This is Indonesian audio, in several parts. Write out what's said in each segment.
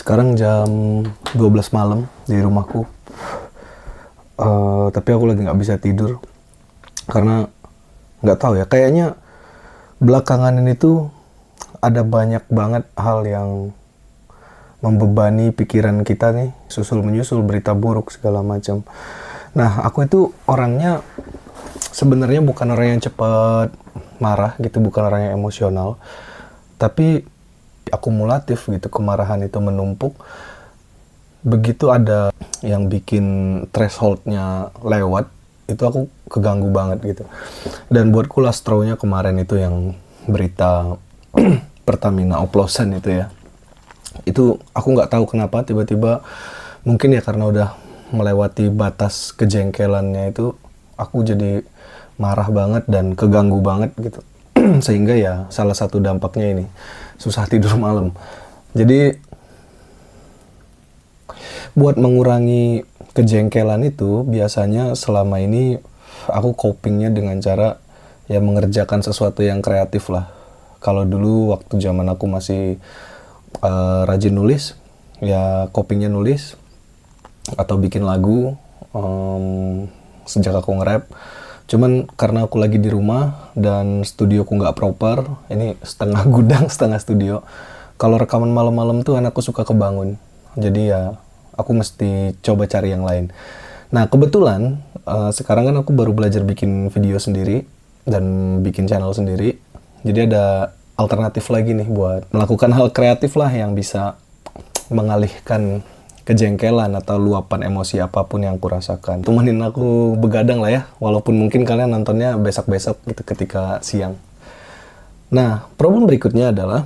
Sekarang jam 12 malam di rumahku. Tapi aku lagi nggak bisa tidur karena nggak tahu ya, kayaknya belakangan ini tuh ada banyak banget hal yang membebani pikiran kita nih, susul menyusul berita buruk segala macam. Nah, aku itu orangnya sebenarnya bukan orang yang cepat marah gitu, bukan orang yang emosional, tapi akumulatif gitu, kemarahan itu menumpuk. Begitu ada yang bikin thresholdnya lewat, itu aku keganggu banget gitu. Dan buatku last straw-nya kemarin itu yang berita Pertamina oplosan itu ya. Itu aku nggak tahu kenapa tiba-tiba, mungkin ya karena udah melewati batas kejengkelannya itu, aku jadi marah banget dan keganggu banget gitu. Sehingga ya salah satu dampaknya ini, susah tidur malam. Jadi buat mengurangi kejengkelan itu, biasanya selama ini aku copingnya dengan cara ya mengerjakan sesuatu yang kreatif lah. Kalau dulu waktu zaman aku masih rajin nulis, ya copingnya nulis atau bikin lagu. Sejak aku nge-rap, cuman karena aku lagi di rumah dan studioku nggak proper, ini setengah gudang setengah studio. Kalau rekaman malam-malam tuh anakku suka kebangun, jadi ya aku mesti coba cari yang lain. Nah kebetulan sekarang kan aku baru belajar bikin video sendiri dan bikin channel sendiri. Jadi ada alternatif lagi nih buat melakukan hal kreatif lah yang bisa mengalihkan kejengkelan atau luapan emosi apapun yang aku rasakan. Temenin aku begadang lah ya, walaupun mungkin kalian nontonnya besok-besok gitu ketika siang. Nah, problem berikutnya adalah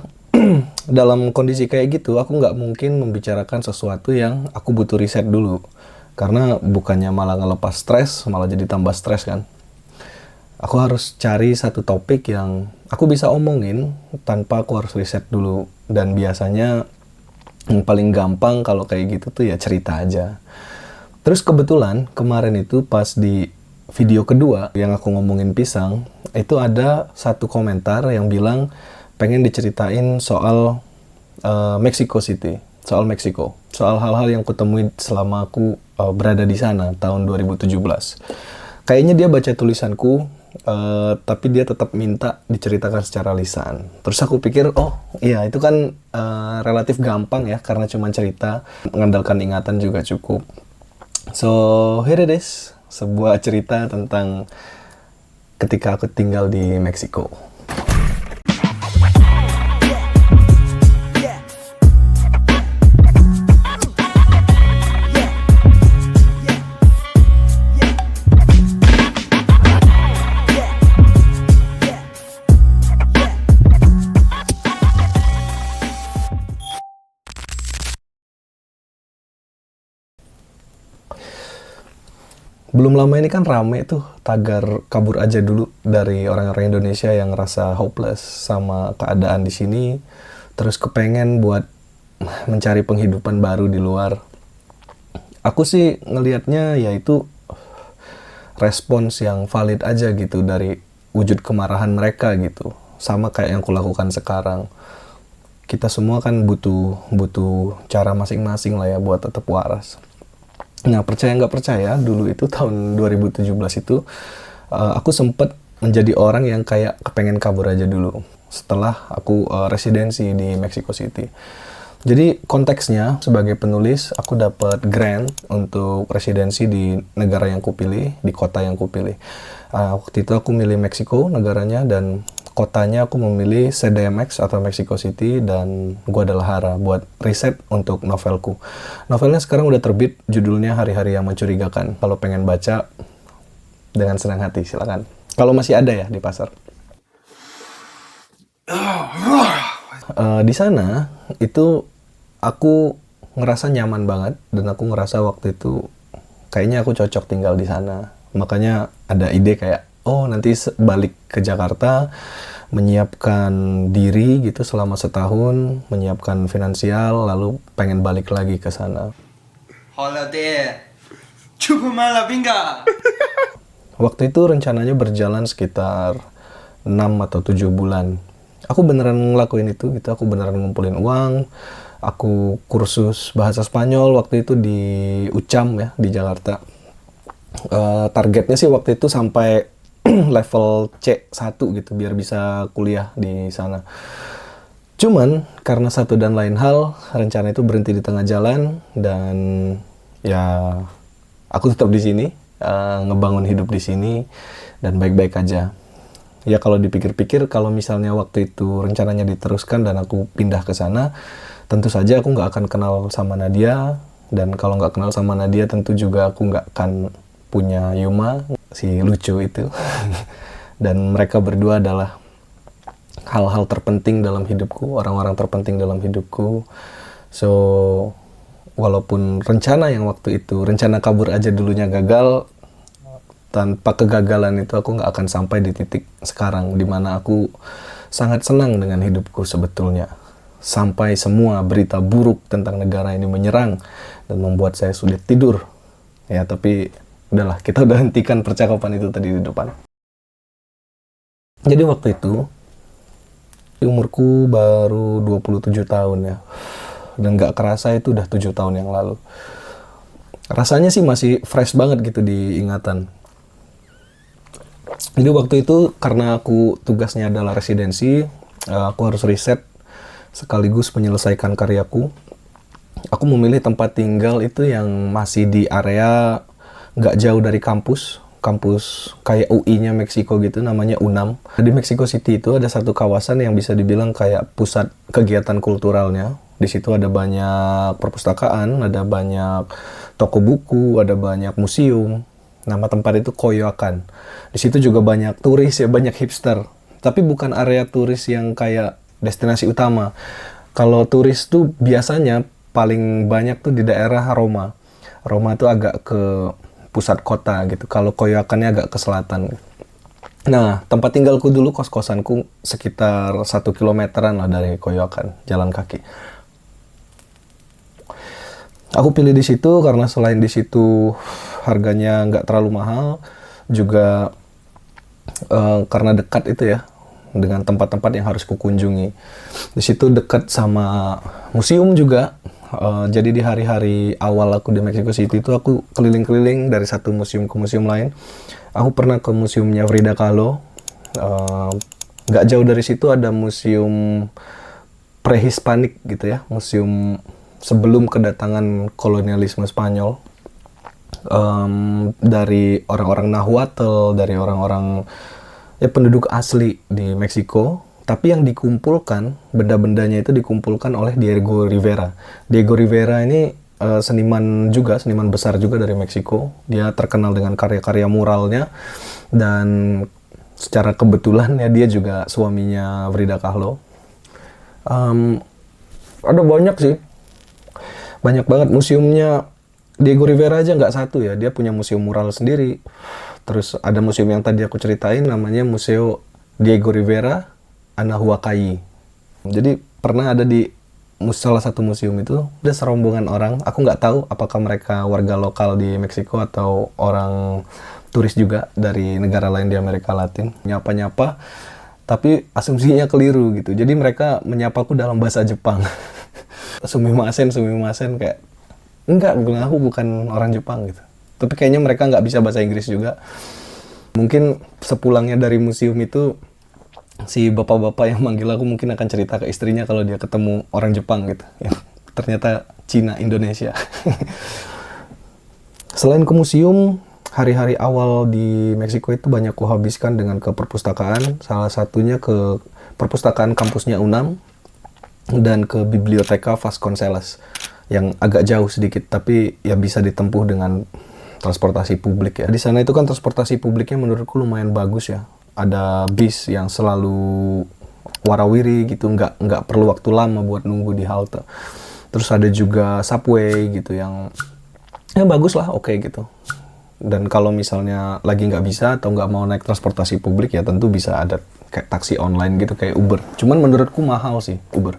dalam kondisi kayak gitu, aku nggak mungkin membicarakan sesuatu yang aku butuh riset dulu. Karena bukannya malah ngelepas stres, malah jadi tambah stres kan. Aku harus cari satu topik yang aku bisa omongin tanpa aku harus riset dulu. Dan biasanya yang paling gampang kalau kayak gitu tuh ya cerita aja. Terus kebetulan kemarin itu pas di video kedua yang aku ngomongin pisang, itu ada satu komentar yang bilang pengen diceritain soal Mexico City, soal Meksiko, soal hal-hal yang kutemuin selama aku berada di sana tahun 2017. Kayaknya dia baca tulisanku, tapi dia tetap minta diceritakan secara lisan. Terus aku pikir, oh iya itu kan relatif gampang ya, karena cuma cerita, mengandalkan ingatan juga cukup. So here it is, sebuah cerita tentang ketika aku tinggal di Meksiko. Belum lama ini kan rame tuh tagar kabur aja dulu dari orang-orang Indonesia yang ngerasa hopeless sama keadaan di sini, terus kepengen buat mencari penghidupan baru di luar. Aku sih ngelihatnya yaitu respons yang valid aja gitu dari wujud kemarahan mereka gitu. Sama kayak yang kulakukan sekarang. Kita semua kan butuh cara masing-masing lah ya buat tetap waras. Nah, percaya nggak percaya, dulu itu tahun 2017 itu, aku sempet menjadi orang yang kayak kepengen kabur aja dulu. Setelah aku residensi di Mexico City. Jadi konteksnya, sebagai penulis, aku dapat grant untuk residensi di negara yang kupilih, di kota yang kupilih. Waktu itu aku milih Meksiko, negaranya, dan kotanya aku memilih CDMX atau Mexico City, dan Guadalajara buat riset untuk novelku. Novelnya sekarang udah terbit, judulnya Hari-Hari Yang Mencurigakan. Kalau pengen baca, dengan senang hati, silakan. Kalau masih ada ya di pasar. Di sana, itu aku ngerasa nyaman banget, dan aku ngerasa waktu itu kayaknya aku cocok tinggal di sana. Makanya ada ide kayak, oh nanti balik ke Jakarta, menyiapkan diri gitu selama setahun, menyiapkan finansial, lalu pengen balik lagi ke sana. Waktu itu rencananya berjalan sekitar 6 atau 7 bulan. Aku beneran ngelakuin itu gitu, aku beneran ngumpulin uang, Aku kursus bahasa Spanyol waktu itu di UCAM ya, di Jakarta. Targetnya sih waktu itu sampai level C1 gitu, biar bisa kuliah di sana. Cuman karena satu dan lain hal, rencana itu berhenti di tengah jalan dan ya aku tetap di sini, ngebangun hidup di sini dan baik-baik aja. Ya kalau dipikir-pikir, kalau misalnya waktu itu rencananya diteruskan dan aku pindah ke sana, tentu saja aku nggak akan kenal sama Nadia, dan kalau nggak kenal sama Nadia tentu juga aku nggak akan punya Yuma, si lucu itu. Dan mereka berdua adalah hal-hal terpenting dalam hidupku, orang-orang terpenting dalam hidupku. So, walaupun rencana yang waktu itu, rencana kabur aja dulunya gagal, tanpa kegagalan itu aku nggak akan sampai di titik sekarang, dimana aku sangat senang dengan hidupku sebetulnya. Sampai semua berita buruk tentang negara ini menyerang dan membuat saya sulit tidur. Ya, tapi udahlah, kita udah hentikan percakapan itu tadi di depan. Jadi waktu itu, umurku baru 27 tahun ya. Dan nggak kerasa itu udah 7 tahun yang lalu. Rasanya sih masih fresh banget gitu di ingatan. Jadi waktu itu karena aku tugasnya adalah residensi, aku harus riset sekaligus menyelesaikan karyaku. Aku memilih tempat tinggal itu yang masih di area nggak jauh dari kampus kayak UI-nya Meksiko gitu, namanya UNAM. Di Mexico City itu ada satu kawasan yang bisa dibilang kayak pusat kegiatan kulturalnya. Di situ ada banyak perpustakaan, ada banyak toko buku, ada banyak museum. Nama tempat itu Coyoacan. Di situ juga banyak turis ya, banyak hipster. Tapi bukan area turis yang kayak destinasi utama. Kalau turis tuh biasanya paling banyak tuh di daerah Roma. Roma tuh agak ke pusat kota gitu. Kalau Coyoacannya agak ke selatan. Nah, tempat tinggalku dulu, kos-kosanku sekitar 1 kilometeran lah dari Coyoacan, jalan kaki. Aku pilih di situ karena selain di situ harganya nggak terlalu mahal, juga karena dekat itu ya dengan tempat-tempat yang harus kukunjungi. Di situ dekat sama museum juga. Jadi di hari-hari awal aku di Mexico City itu aku keliling-keliling dari satu museum ke museum lain. Aku pernah ke museumnya Frida Kahlo. Nggak jauh dari situ ada museum prehispanik gitu ya, museum sebelum kedatangan kolonialisme Spanyol. Dari orang-orang Nahuatl, dari orang-orang ya penduduk asli di Meksiko. Tapi yang dikumpulkan, benda-bendanya itu dikumpulkan oleh Diego Rivera. Diego Rivera ini seniman besar juga dari Meksiko. Dia terkenal dengan karya-karya muralnya, dan secara kebetulan ya dia juga suaminya Frida Kahlo. Ada banyak sih, banyak banget museumnya. Diego Rivera aja nggak satu ya, dia punya museum mural sendiri. Terus ada museum yang tadi aku ceritain, namanya Museo Diego Rivera Anahuacalli. Jadi pernah ada di salah satu museum itu, ada serombongan orang. Aku nggak tahu apakah mereka warga lokal di Meksiko atau orang turis juga dari negara lain di Amerika Latin. Nyapa-nyapa, tapi asumsinya keliru gitu. Jadi mereka menyapaku dalam bahasa Jepang. Sumimasen, kayak enggak, aku bukan orang Jepang gitu. Tapi kayaknya mereka nggak bisa bahasa Inggris juga. Mungkin sepulangnya dari museum itu, si bapak-bapak yang manggil aku mungkin akan cerita ke istrinya kalau dia ketemu orang Jepang gitu. Ya, ternyata Cina, Indonesia. Selain ke museum, hari-hari awal di Meksiko itu banyak kuhabiskan dengan ke perpustakaan. Salah satunya ke perpustakaan kampusnya UNAM dan ke Biblioteca Vasconcelos yang agak jauh sedikit, tapi ya bisa ditempuh dengan transportasi publik ya. Di sana itu kan transportasi publiknya menurutku lumayan bagus ya. Ada bis yang selalu warawiri gitu, nggak perlu waktu lama buat nunggu di halte. Terus ada juga subway gitu yang ya bagus lah, oke gitu. Dan kalau misalnya lagi nggak bisa atau nggak mau naik transportasi publik, ya tentu bisa ada kayak taksi online gitu, kayak Uber. Cuman menurutku mahal sih Uber.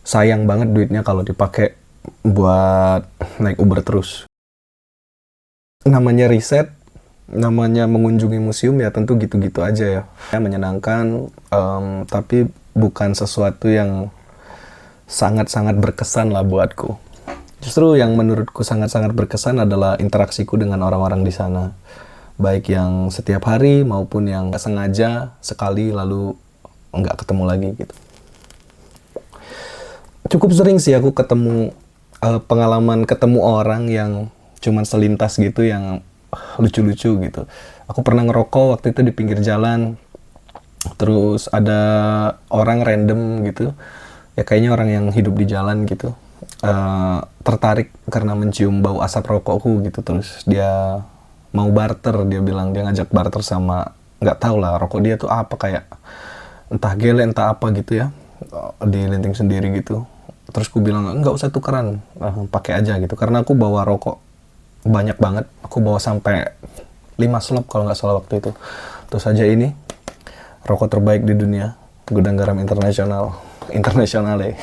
Sayang banget duitnya kalau dipakai buat naik Uber terus. Namanya riset, namanya mengunjungi museum, ya tentu gitu-gitu aja ya. Menyenangkan, tapi bukan sesuatu yang sangat-sangat berkesan lah buatku. Justru yang menurutku sangat-sangat berkesan adalah interaksiku dengan orang-orang di sana. Baik yang setiap hari maupun yang nggak sengaja sekali lalu nggak ketemu lagi gitu. Cukup sering sih aku ketemu pengalaman ketemu orang yang cuman selintas gitu yang lucu-lucu gitu. Aku pernah ngerokok waktu itu di pinggir jalan. Terus ada orang random gitu. Ya kayaknya orang yang hidup di jalan gitu. Tertarik karena mencium bau asap rokokku gitu, terus dia mau barter, dia bilang dia ngajak barter sama nggak tahu lah rokok dia tuh apa, kayak entah gele entah apa gitu ya, dilinting sendiri gitu. Terus ku bilang nggak usah tukeran, pakai aja gitu, karena aku bawa rokok banyak banget, aku bawa sampai 5 slop kalau nggak salah waktu itu. Terus aja ini rokok terbaik di dunia, Gudang Garam Internasional ya.